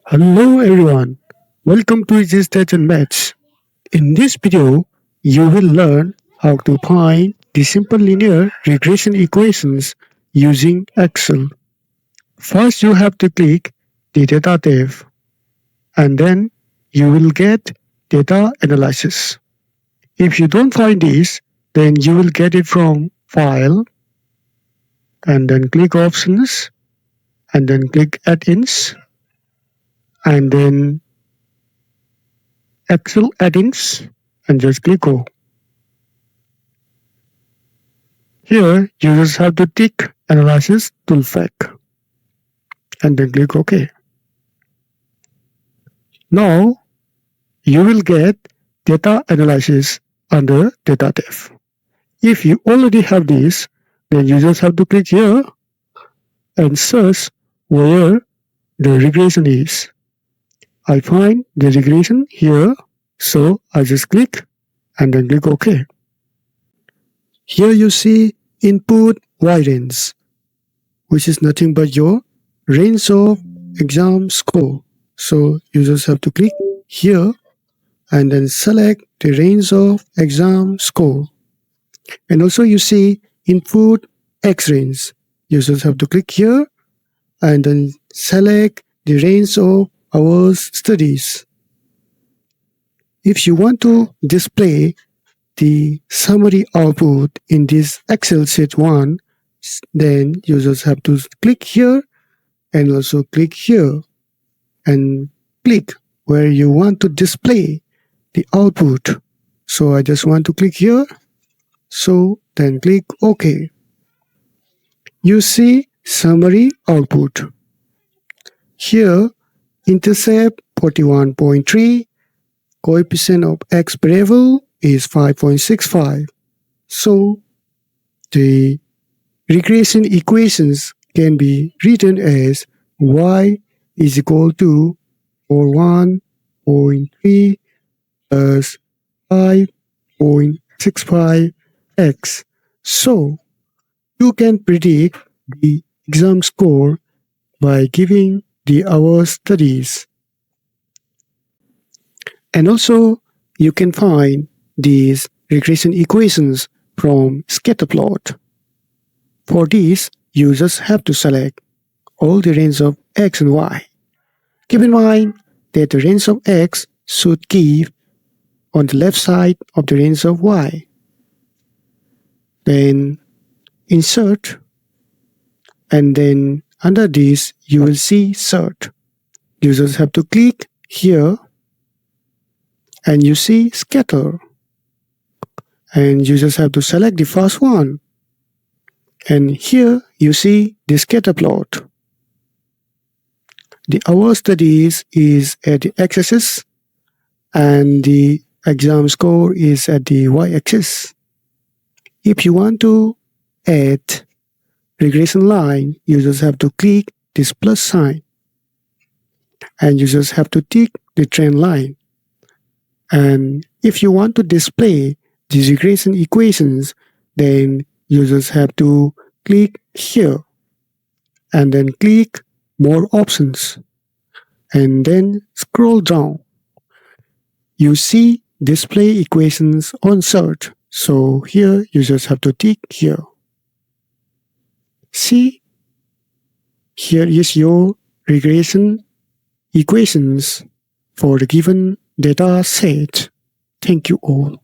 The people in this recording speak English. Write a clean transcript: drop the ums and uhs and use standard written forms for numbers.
Hello everyone, welcome to Easy Stats and Maths. In this video, you will learn how to find the simple linear regression equations using Excel. First, you have to click the Data tab, and then you will get Data Analysis. If you don't find this, then you will get it from File, and then click Options, and then click Add-ins, and then Excel Add-ins, and just click Go. Here, you just have to tick Analysis ToolPak and then click OK. Now, you will get Data Analysis under Data tab. If you already have this, then you just have to click here and search where the regression is. I find the regression here, so I just click and then click OK. Here you see input Y range, which is nothing but your range of exam score. So you just have to click here and then select the range of exam score. And also you see input X range. You just have to click here and then select the range of hours studies. If you want to display the summary output in this Excel sheet 1, then you just have to click here and also click here and click where you want to display the output. So I just want to click here, so then click OK. You see summary output. Here intercept 41.3, coefficient of X variable is 5.65. So the regression equations can be written as y is equal to 41.3 plus 5.65x. So you can predict the exam score by giving the hour studies. And also you can find these regression equations from scatter plot. For this, you just have to select all the range of x and y. Keep in mind that the range of x should give on the left side of the range of y. Then insert, and then under this you will see sort. You just have to click here and you see scatter. And you just have to select the first one. And here you see the scatter plot. The hour studies is at the x-axis and the exam score is at the y-axis. If you want to add regression line, you just have to click this plus sign. And you just have to tick the trend line. And if you want to display these regression equations, then you just have to click here and then click more options and then scroll down. You see display equations on search. So here you just have to tick here. See, here is your regression equations for the given data set. Thank you all.